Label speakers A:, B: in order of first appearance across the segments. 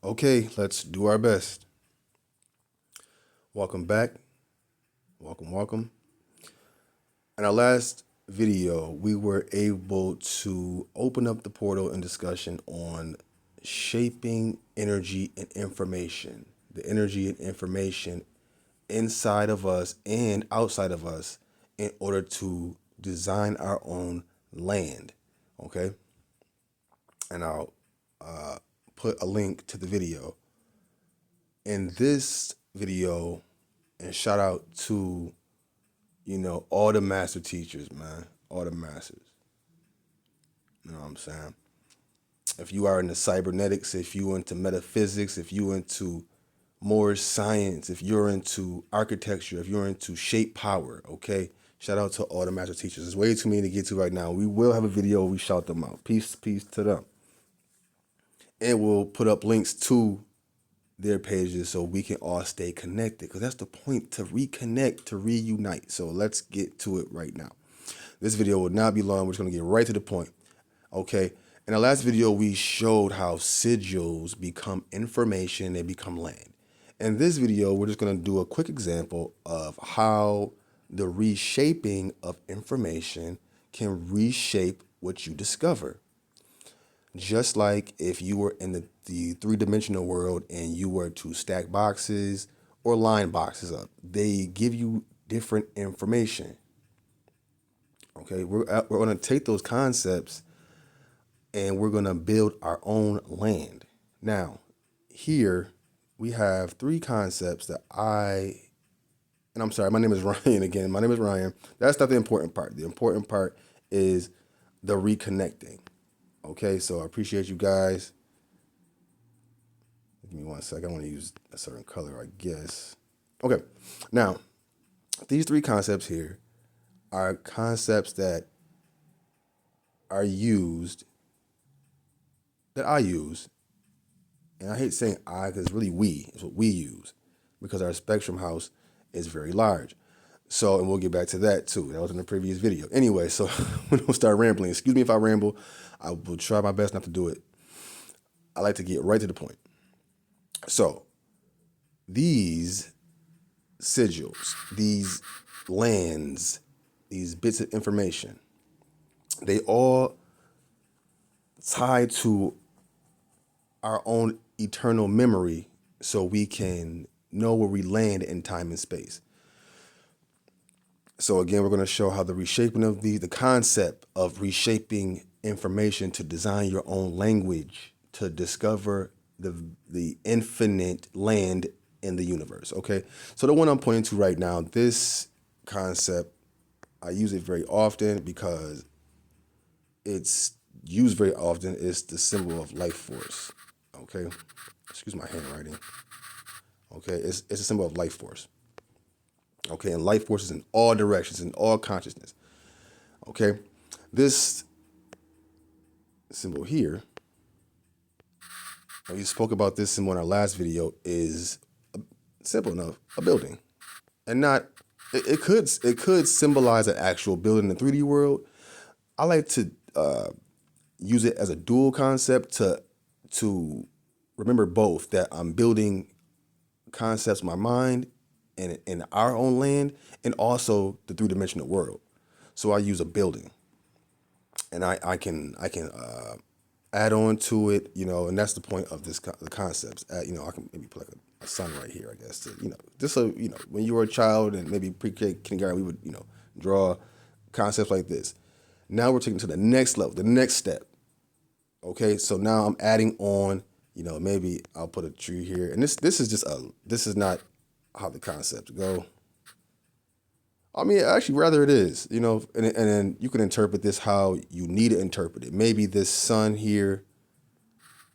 A: Okay, let's do our best. Welcome back. Welcome. In our last video, we were able to open up the portal and discussion on shaping energy and information. The energy and information inside of us and outside of us in order to design our own land. Okay? And I'll put a link to the video. In this video, and shout out to, all the master teachers, man. All the masters. You know what I'm saying? If you are into cybernetics, if you into metaphysics, if you into more science, if you're into architecture, if you're into shape power, okay? Shout out to all the master teachers. There's way too many to get to right now. We will have a video where we shout them out. Peace to them. And we'll put up links to their pages so we can all stay connected, because that's the point, to reconnect, to reunite. So let's get to it right now. This video will not be long. We're just going to get right to the point. Okay. In the last video, we showed how sigils become information, they become land. In this video, we're just going to do a quick example of how the reshaping of information can reshape what you discover. Just like if you were in the three-dimensional world and you were to stack boxes or line boxes up, they give you different information. Okay, we're going to take those concepts and we're going to build our own land. Now, here we have three concepts that and I'm sorry, my name is Ryan again. My name is Ryan. That's not the important part. The important part is the reconnecting. Okay, so I appreciate you guys. Give me 1 second. I want to use a certain color, I guess. Okay, now, these three concepts here are concepts that are used, that I use, and I hate saying I because it's really we. It's what we use, because our spectrum house is very large. So, and we'll get back to that too. That was in the previous video. Anyway, so we don't start rambling. Excuse me if I ramble. I will try my best not to do it. I like to get right to the point. So, these sigils, these lands, these bits of information, they all tie to our own eternal memory so we can know where we land in time and space. So again, we're going to show how the reshaping of the concept of reshaping information to design your own language, to discover the infinite land in the universe. Okay. So the one I'm pointing to right now, this concept, I use it very often because it's used very often. It's the symbol of life force. Okay. Excuse my handwriting. Okay. It's a symbol of life force. Okay, and life force is in all directions, in all consciousness. Okay, this symbol here, we spoke about this symbol in our last video, is simple enough, a building. And not, it could symbolize an actual building in the 3D world. I like to use it as a dual concept to remember both, that I'm building concepts in my mind and in our own land, and also the three-dimensional world. So I use a building, and I can add on to it, and that's the point of the concepts. I can maybe put like a sun right here, I guess, just so when you were a child and maybe pre-K, kindergarten, we would draw concepts like this. Now we're taking it to the next level, the next step. Okay, so now I'm adding on, maybe I'll put a tree here, and this is not how the concepts go. I mean, actually, rather it is, and then you can interpret this how you need to interpret it. Maybe this sun here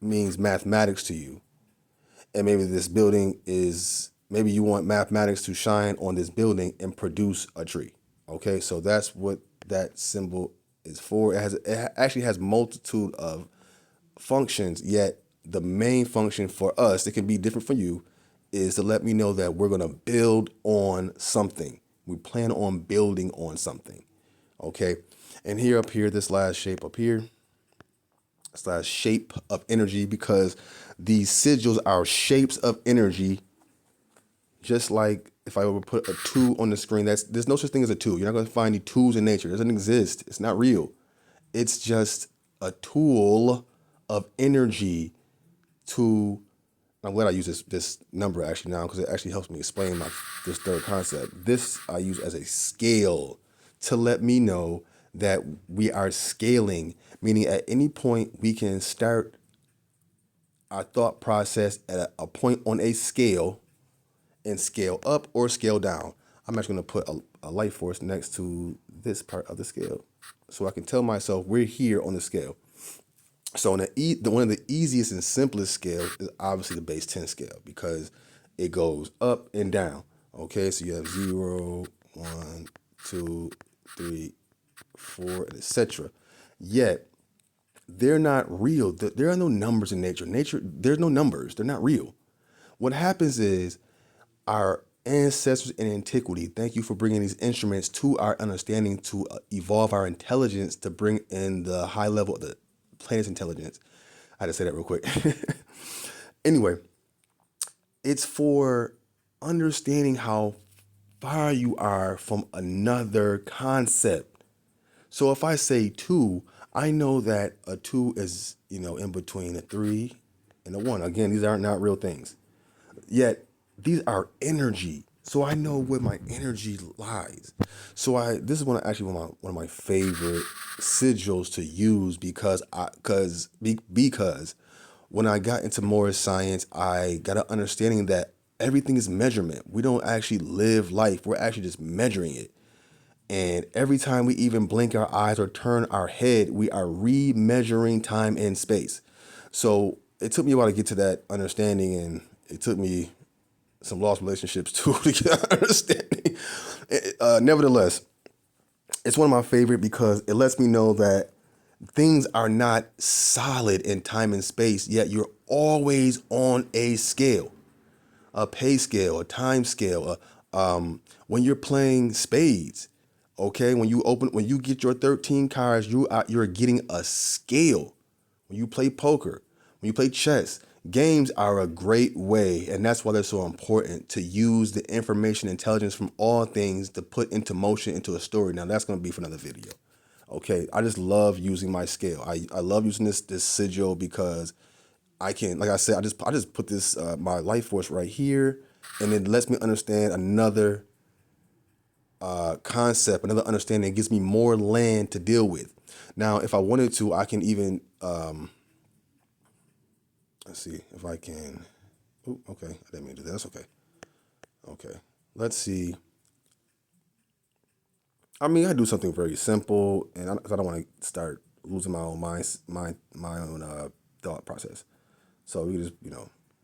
A: means mathematics to you, and maybe this building maybe you want mathematics to shine on this building and produce a tree. Okay, so that's what that symbol is for. It actually has multitude of functions, yet the main function for us, it can be different for you, is to let me know that we're going to build on something. We plan on building on something. Okay. And here up here, this last shape up here, slash shape of energy, because these sigils are shapes of energy. Just like if I were to put a 2 on the screen, there's no such thing as a 2. You're not going to find any 2s in nature. It doesn't exist. It's not real. It's just a tool of energy to. I'm glad I use this number actually now, because it actually helps me explain this third concept. This I use as a scale to let me know that we are scaling, meaning at any point we can start our thought process at a point on a scale and scale up or scale down. I'm actually going to put a light force next to this part of the scale so I can tell myself we're here on the scale. So one of the easiest and simplest scales is obviously the base 10 scale, because it goes up and down. Okay, so you have 0, 1, 2, 3, 4, etc. Yet they're not real. There are no numbers in nature. There's no numbers. They're not real. What happens is our ancestors in antiquity, thank you for bringing these instruments to our understanding to evolve our intelligence, to bring in the high level of the planet's intelligence. I had to say that real quick. Anyway, it's for understanding how far you are from another concept. So if I say 2, I know that a 2 is, in between a 3 and a 1. Again, these are not real things. Yet these are energy. So I know where my energy lies. So this is one of my favorite sigils to use, because when I got into more science, I got an understanding that everything is measurement. We don't actually live life. We're actually just measuring it. And every time we even blink our eyes or turn our head, we are remeasuring time and space. So it took me a while to get to that understanding, and it took me some lost relationships too to get that understanding. Nevertheless, it's one of my favorite because it lets me know that things are not solid in time and space, yet you're always on a scale, a pay scale, a time scale. When you're playing spades, okay, when you get your 13 cards, you're getting a scale. When you play poker, when you play chess, games are a great way, and that's why they're so important, to use the information intelligence from all things to put into motion into a story. Now that's going to be for another video. Okay, I just love using my scale. I love using this sigil because I can, like I said, I just put this my life force right here, and it lets me understand another concept, another understanding. It gives me more land to deal with. Now, if I wanted to, I can even let's see if I can. Ooh, okay, I didn't mean to do that. That's okay. Okay, let's see. I mean, I do something very simple, and I don't want to start losing my own my own thought process. So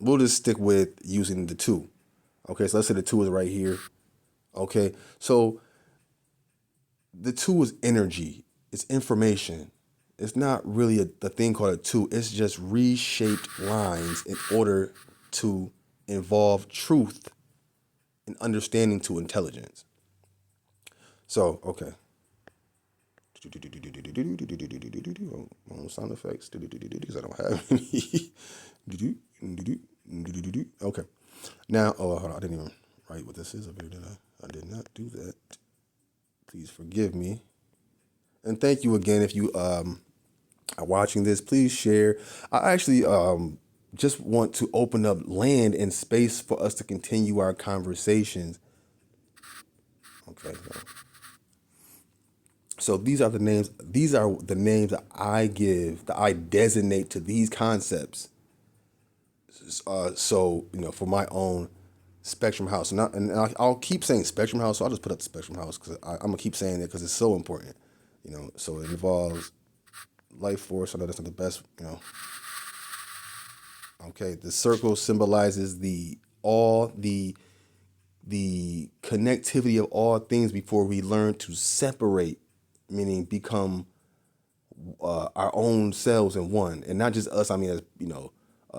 A: we'll just stick with using the 2. Okay, so let's say the 2 is right here. Okay, so the 2 is energy. It's information. It's not really the thing called a 2. It's just reshaped lines in order to involve truth and understanding to intelligence. So, okay. Sound effects, because I don't have any. Okay. Now, hold on. I didn't even write what this is up here, did I? I did not do that. Please forgive me. And thank you again if you are watching this. Please share. I actually just want to open up land and space for us to continue our conversations. Okay. So these are the names. These are the names that I give, that I designate to these concepts. So for my own spectrum house, I'll keep saying spectrum house. So I'll just put up the spectrum house because I'm gonna keep saying it because it's so important. So it involves life force. I know that's not the best. Okay, the circle symbolizes the connectivity of all things before we learn to separate, meaning become our own selves in one, and not just us. I mean, as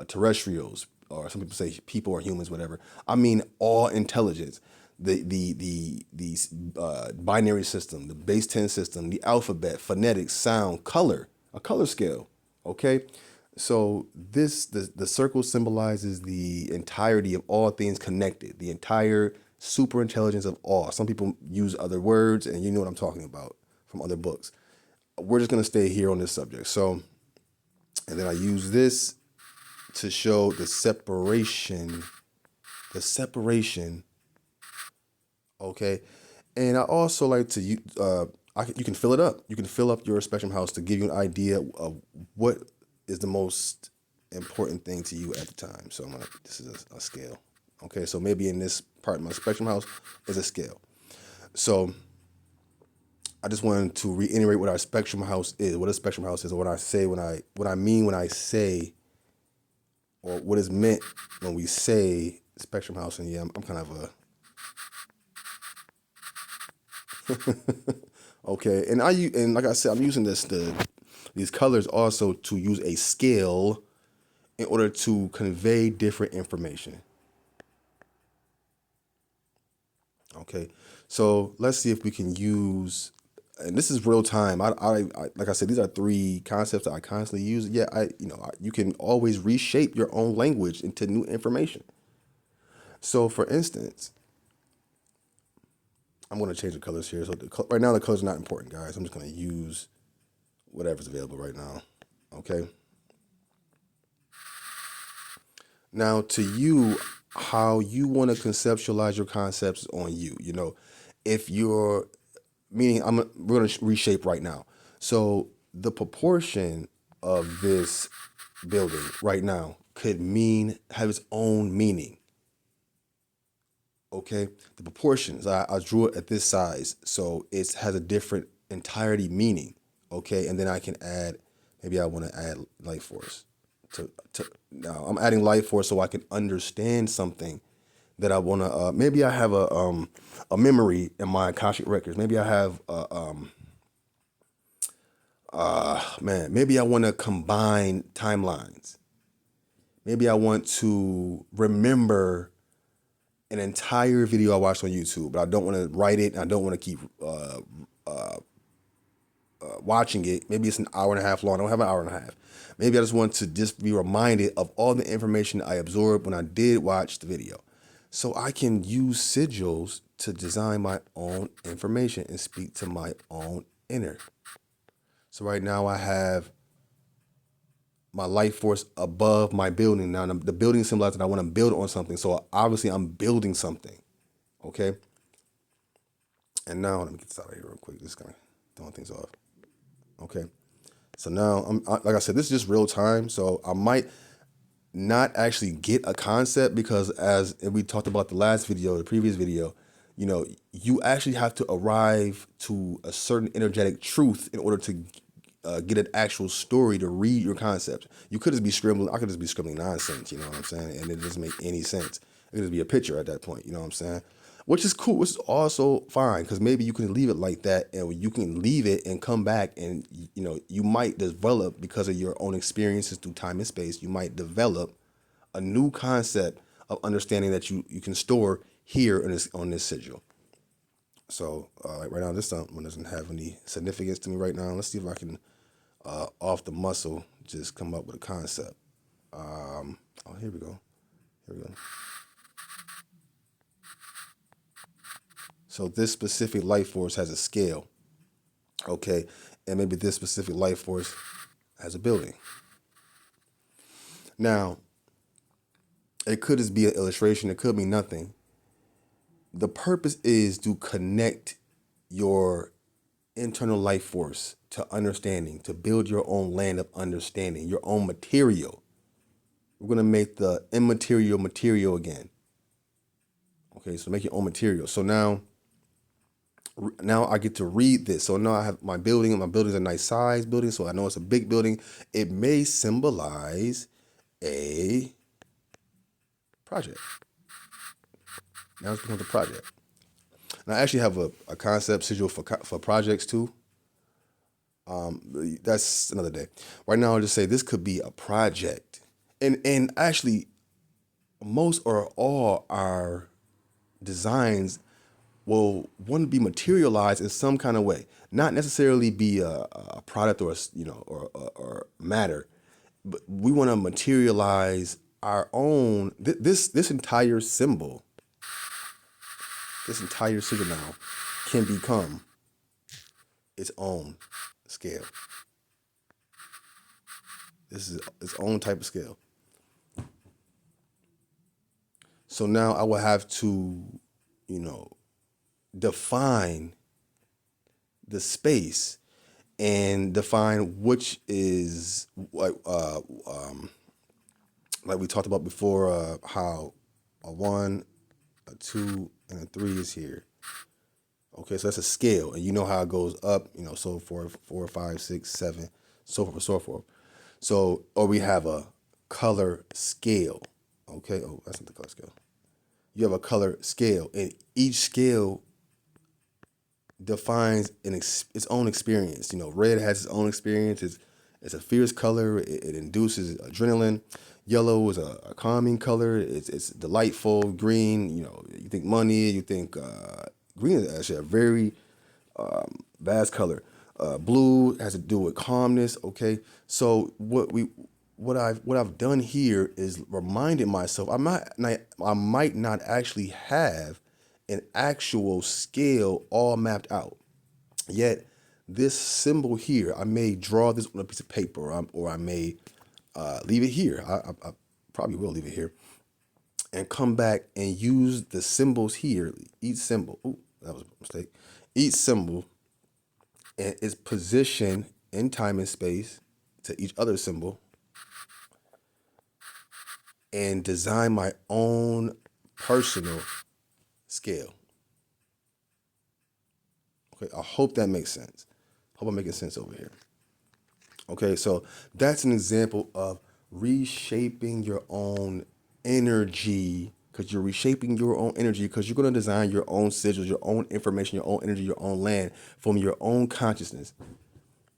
A: terrestrials, or some people say people or humans, whatever. I mean, all intelligence, the binary system, the base 10 system, the alphabet, phonetics, sound, color, a color scale. Okay, so the circle symbolizes the entirety of all things connected, the entire super intelligence of all. Some people use other words, and you know what I'm talking about from other books. We're just gonna stay here on this subject. So, and then I use this to show the separation. The separation. Okay, and I also like to you can fill it up. You can fill up your spectrum house to give you an idea of what is the most important thing to you at the time. So this is a scale. Okay, so maybe in this part of my spectrum house is a scale. So I just wanted to reiterate what our spectrum house is, what a spectrum house is, or what I mean when I say, or what is meant when we say spectrum house. And yeah, I'm kind of a okay, and like I said, I'm using these colors also to use a scale in order to convey different information. Okay, so let's see if we can use, and this is real time. I like I said, these are three concepts that I constantly use. Yeah, you can always reshape your own language into new information. So, for instance, I'm going to change the colors here. So right now the colors are not important, guys. I'm just going to use whatever's available right now. Okay. Now, to you, how you want to conceptualize your concepts on you. If you're meaning, we're going to reshape right now. So the proportion of this building right now could have its own meaning. Okay, the proportions I drew it at this size, so it has a different entirety meaning. Okay, and then I can add, maybe I want to add life force to now I'm adding life force so I can understand something that I want to. Maybe I have a memory in my Akashic records. Maybe I have man. Maybe I want to combine timelines. Maybe I want to remember an entire video I watched on YouTube, but I don't want to write it. And I don't want to keep watching it. Maybe it's an hour and a half long. I don't have an hour and a half. Maybe I just want to just be reminded of all the information I absorbed when I did watch the video. So I can use sigils to design my own information and speak to my own inner. So right now I have my life force above my building. Now the building symbolizes that I want to build on something. So obviously I'm building something. Okay. And now let me get this out of here real quick. Just kind of throwing things off. Okay. So now like I said, this is just real time. So I might not actually get a concept because as we talked about the previous video, you actually have to arrive to a certain energetic truth in order to get an actual story to read your concept. You could just be scribbling. I could just be scribbling nonsense. You know what I'm saying? And it doesn't make any sense. It could just be a picture at that point. You know what I'm saying? Which is cool. Which is also fine because maybe you can leave it like that, and you can leave it and come back, and you might develop because of your own experiences through time and space. You might develop a new concept of understanding that you can store here on this sigil. So like right now, this one doesn't have any significance to me right now. Let's see if I can, off the muscle, just come up with a concept. Oh, here we go. Here we go. So this specific life force has a scale, okay, and maybe this specific life force has a building. Now, it could just be an illustration. It could be nothing. The purpose is to connect your internal life force to understanding, to build your own land of understanding, your own material. We're going to make the immaterial material again. Okay, so make your own material. So now I get to read this. So now I have my building, and my building's a nice size building, so I know it's a big building. It may symbolize a project. Now it's becomes a project. And I actually have a concept sigil for projects too. That's another day. Right now, I'll just say this could be a project, and actually, most or all our designs will want to be materialized in some kind of way, not necessarily be a product or or matter, but we want to materialize our own. This entire symbol, this entire sigil now, can become its own scale. This is its own type of scale. So now I will have to, you know, define the space and define which is like we talked about before, how a 1, a 2, and a 3 is here. Okay, so that's a scale, and you know how it goes up, so forth, 4, 5, 6, 7, so forth and so forth. So, or we have a color scale. Okay, oh, that's not the color scale. You have a color scale, and each scale defines its own experience. Red has its own experience. It's a fierce color. It induces adrenaline. Yellow is a calming color. It's delightful. Green, you think money. You think green is actually a very vast color. Blue has to do with calmness. Okay, so what I've done here is reminded myself I might not actually have an actual scale all mapped out. Yet this symbol here, I may draw this on a piece of paper, or I may leave it here. I probably will leave it here and come back and use the symbols here. Each symbol, ooh, that was a mistake. Each symbol and its position in time and space to each other symbol, and design my own personal scale. Okay, I hope that makes sense. Hope I'm making sense over here. Okay, so that's an example of reshaping your own energy, because you're reshaping your own energy because you're going to design your own sigils, your own information, your own energy, your own land from your own consciousness.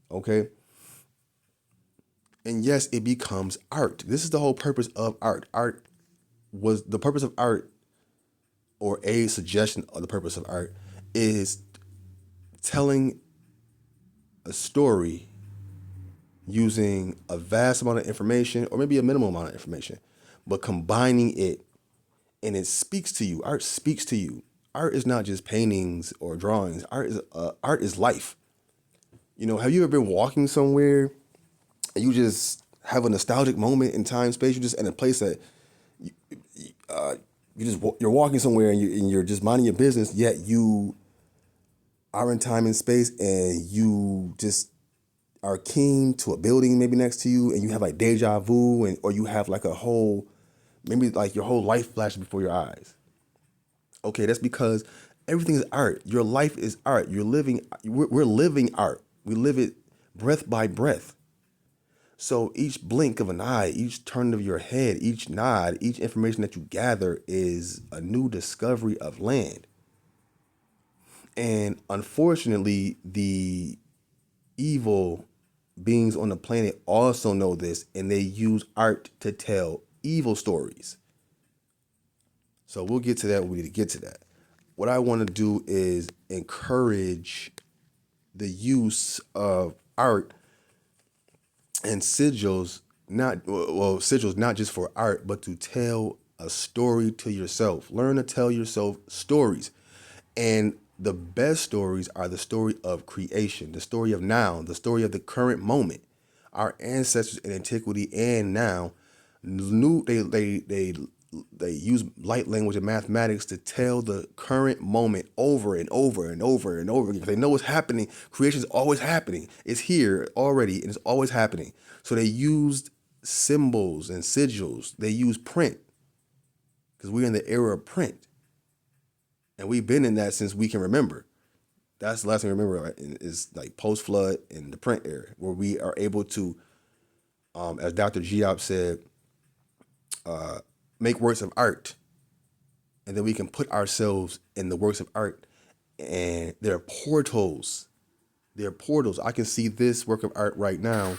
A: Okay? And yes, it becomes art. This is the whole purpose of art. The purpose of art, or a suggestion of the purpose of art, is telling a story using a vast amount of information, or maybe a minimal amount of information, but combining it, and it speaks to you. Art speaks to you. Art is not just paintings or drawings. Art is life. Have you ever been walking somewhere and you just have a nostalgic moment in time, space? You're just in a place that you're walking somewhere, and you're just minding your business, yet you are in time and space, and you just are keen to a building maybe next to you, and you have like deja vu, or you have like maybe like your whole life flashes before your eyes. Okay, that's because everything is art. Your life is art. We're living art. We live it breath by breath. So each blink of an eye, each turn of your head, each nod, each information that you gather is a new discovery of land. And unfortunately, the evil beings on the planet also know this, and they use art to tell evil stories. So we'll get to that when we need to get to that. What I want to do is encourage the use of art and sigils, sigils not just for art, but to tell a story to yourself. Learn to tell yourself stories. And the best stories are the story of creation, the story of now, the story of the current moment. Our ancestors in antiquity and now knew they use light language and mathematics to tell the current moment over and over and over and over again. They know what's happening. Creation is always happening. It's here already, and it's always happening. So they used symbols and sigils. They used print, because we're in the era of print. And we've been in that since we can remember. That's the last thing I remember, right, is like post-flood and the print era, where we are able to, as Dr. Giop said, make works of art. And then we can put ourselves in the works of art. And there are portals. There are portals. I can see this work of art right now,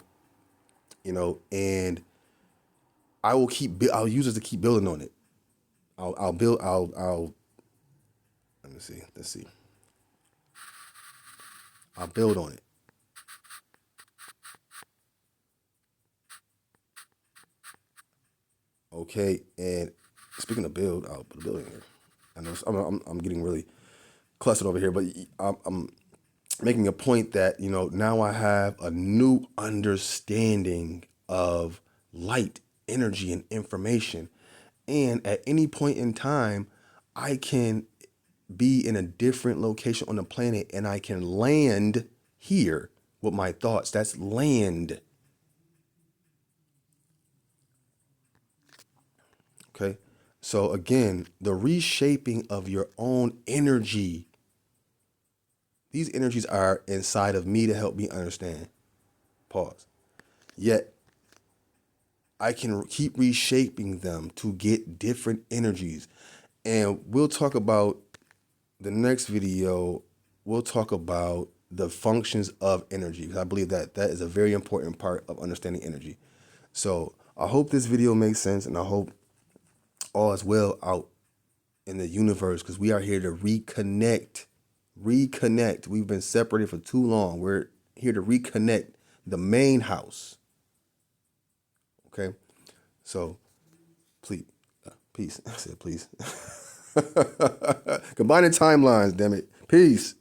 A: and I'll use it to keep building on it. I'll build, let me Let's see. I'll build on it. Okay, and speaking of build, I'll put a build in here. I know I'm getting really clustered over here, but I'm making a point that now I have a new understanding of light, energy, and information, and at any point in time, I can be in a different location on the planet, and I can land here with my thoughts. That's land. Okay. So again, the reshaping of your own energy. These energies are inside of me to help me understand. Pause. Yet I can keep reshaping them to get different energies. And we'll talk about the next video. We'll talk about the functions of energy, because I believe that that is a very important part of understanding energy. So I hope this video makes sense, and I hope all is well out in the universe, because we are here to reconnect. Reconnect. We've been separated for too long. We're here to reconnect the main house. Okay? So, please, peace. I said, please. Combining timelines, damn it. Peace.